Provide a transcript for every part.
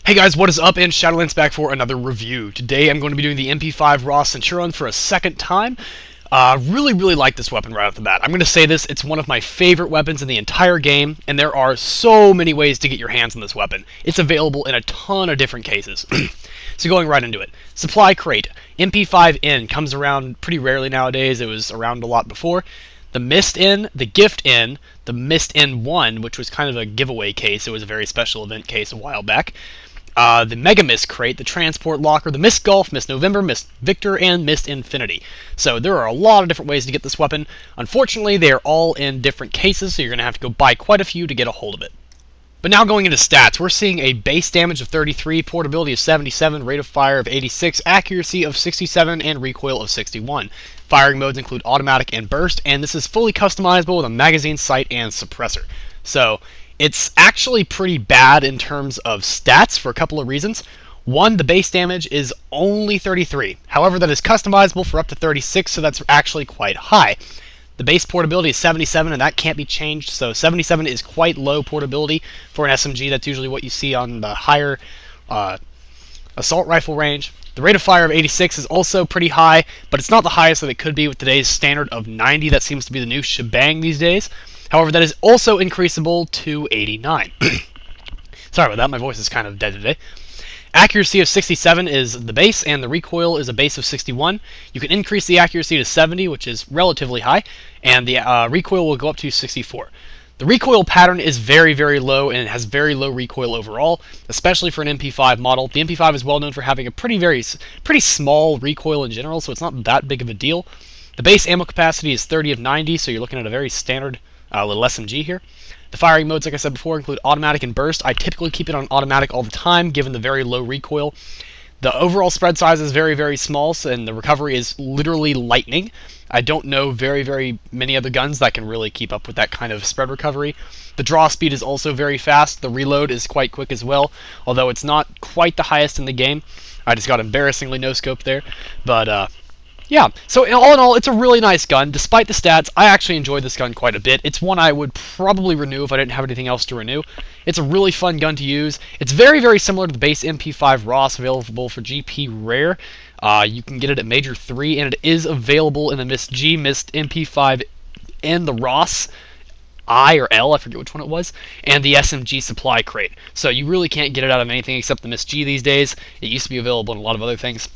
Hey guys, what is up? And Shadolance back for another review. Today I'm going to be doing the MP5 RAS Centurion for a second time. Really like this weapon right off the bat. I'm going to say this, it's one of my favorite weapons in the entire game, and there are so many ways to get your hands on this weapon. It's available in a ton of different cases. So going right into it. Supply crate. MP5N comes around pretty rarely nowadays. It was around a lot before. The Mist N, the Gift N, the Mist N1, which was kind of a giveaway case. It was a very special event case a while back. The Mega Mist crate, the Transport Locker, the Mist Golf, Mist November, Mist Victor, and Mist Infinity. So there are a lot of different ways to get this weapon. Unfortunately, they are all in different cases, so you're going to have to go buy quite a few to get a hold of it. But now going into stats, we're seeing a base damage of 33, portability of 77, rate of fire of 86, accuracy of 67, and recoil of 61. Firing modes include automatic and burst, and this is fully customizable with a magazine, sight, and suppressor. So it's actually pretty bad in terms of stats for a couple of reasons. One, the base damage is only 33. However, that is customizable for up to 36, so that's actually quite high. The base portability is 77, and that can't be changed, so 77 is quite low portability for an SMG. That's usually what you see on the higher assault rifle range. The rate of fire of 86 is also pretty high, but it's not the highest that it could be with today's standard of 90. That seems to be the new shebang these days. However, that is also increasable to 89. Sorry about that, my voice is kind of dead today. Accuracy of 67 is the base, and the recoil is a base of 61. You can increase the accuracy to 70, which is relatively high, and the recoil will go up to 64. The recoil pattern is very low, and it has very low recoil overall, especially for an MP5 model. The MP5 is well known for having a pretty small recoil in general, so it's not that big of a deal. The base ammo capacity is 30 of 90, so you're looking at a very standard little SMG here. The firing modes, like I said before, include automatic and burst. I typically keep it on automatic all the time, given the very low recoil. The overall spread size is very small, and the recovery is literally lightning. I don't know very many other guns that can really keep up with that kind of spread recovery. The draw speed is also very fast. The reload is quite quick as well, although it's not quite the highest in the game. I just got embarrassingly no-scoped there, but yeah, so all in all, it's a really nice gun. Despite the stats, I actually enjoy this gun quite a bit. It's one I would probably renew if I didn't have anything else to renew. It's a really fun gun to use. It's very similar to the base MP5 RAS, available for GP Rare. You can get it at Major 3, and it is available in the Mist G, Mist MP5, and the RAS I or L, I forget which one it was, and the SMG supply crate. So you really can't get it out of anything except the Mist G these days. It used to be available in a lot of other things.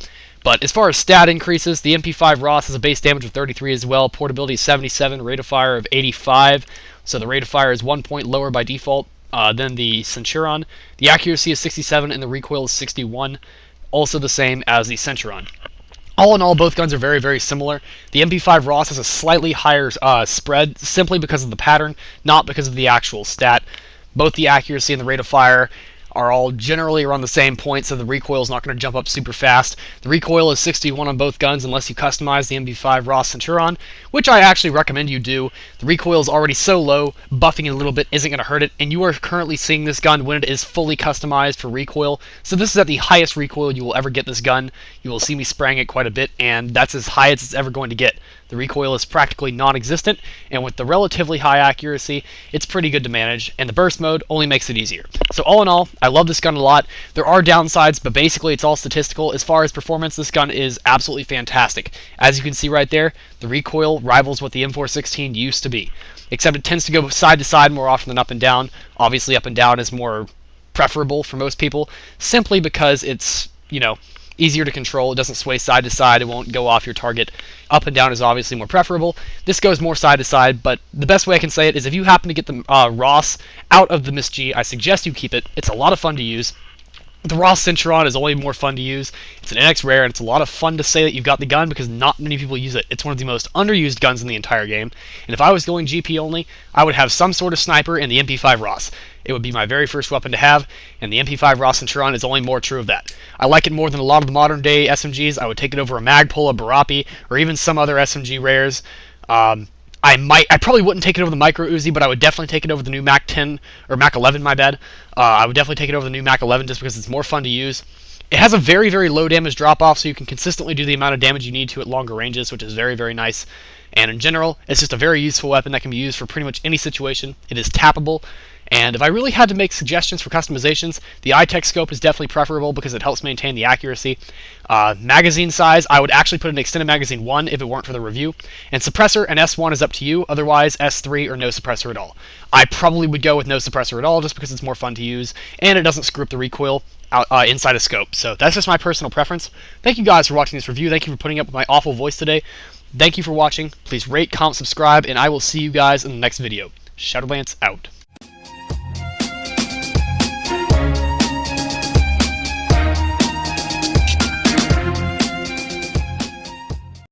But as far as stat increases, the MP5 RAS has a base damage of 33 as well, portability is 77, rate of fire of 85, so the rate of fire is 1 point lower by default than the Centurion. The accuracy is 67 and the recoil is 61, also the same as the Centurion. All in all, both guns are very similar. The MP5 RAS has a slightly higher spread, simply because of the pattern, not because of the actual stat. Both the accuracy and the rate of fire are all generally around the same point, so the recoil is not going to jump up super fast. The recoil is 61 on both guns unless you customize the MP5 RAS Centurion, which I actually recommend you do. The recoil is already so low, buffing it a little bit isn't going to hurt it, and you are currently seeing this gun when it is fully customized for recoil. So this is at the highest recoil you will ever get this gun. You will see me spraying it quite a bit, and that's as high as it's ever going to get. The recoil is practically non-existent, and with the relatively high accuracy, it's pretty good to manage, and the burst mode only makes it easier. So all in all, I love this gun a lot. There are downsides, but basically it's all statistical. As far as performance, this gun is absolutely fantastic. As you can see right there, the recoil rivals what the M416 used to be, except it tends to go side to side more often than up and down. Obviously up and down is more preferable for most people, simply because it's, easier to control. It doesn't sway side to side. It won't go off your target. Up and down is obviously more preferable. This goes more side to side, but the best way I can say it is if you happen to get the RAS out of the Mist G, I suggest you keep it. It's a lot of fun to use. The RAS Centurion is only more fun to use. It's an NX rare, and it's a lot of fun to say that you've got the gun because not many people use it. It's one of the most underused guns in the entire game, and if I was going GP only, I would have some sort of sniper in the MP5 RAS. It would be my very first weapon to have, and the MP5 RAS Centurion is only more true of that. I like it more than a lot of the modern day SMGs. I would take it over a Magpul, a Barapi, or even some other SMG rares. I probably wouldn't take it over the Micro Uzi, but I would definitely take it over the new Mac 10, or Mac 11, my bad. I would definitely take it over the new Mac 11 just because it's more fun to use. It has a very low damage drop-off, so you can consistently do the amount of damage you need to at longer ranges, which is very nice. And in general, it's just a very useful weapon that can be used for pretty much any situation. It is tappable, And if I really had to make suggestions for customizations, the iTech scope is definitely preferable because it helps maintain the accuracy. Magazine size, I would actually put an extended magazine 1 if it weren't for the review. And suppressor, an S1 is up to you, otherwise S3 or no suppressor at all. I probably would go with no suppressor at all just because it's more fun to use, and it doesn't screw up the recoil inside a scope. So that's just my personal preference. Thank you guys for watching this review. Thank you for putting up with my awful voice today. Thank you for watching. Please rate, comment, subscribe, and I will see you guys in the next video. Shadolance out.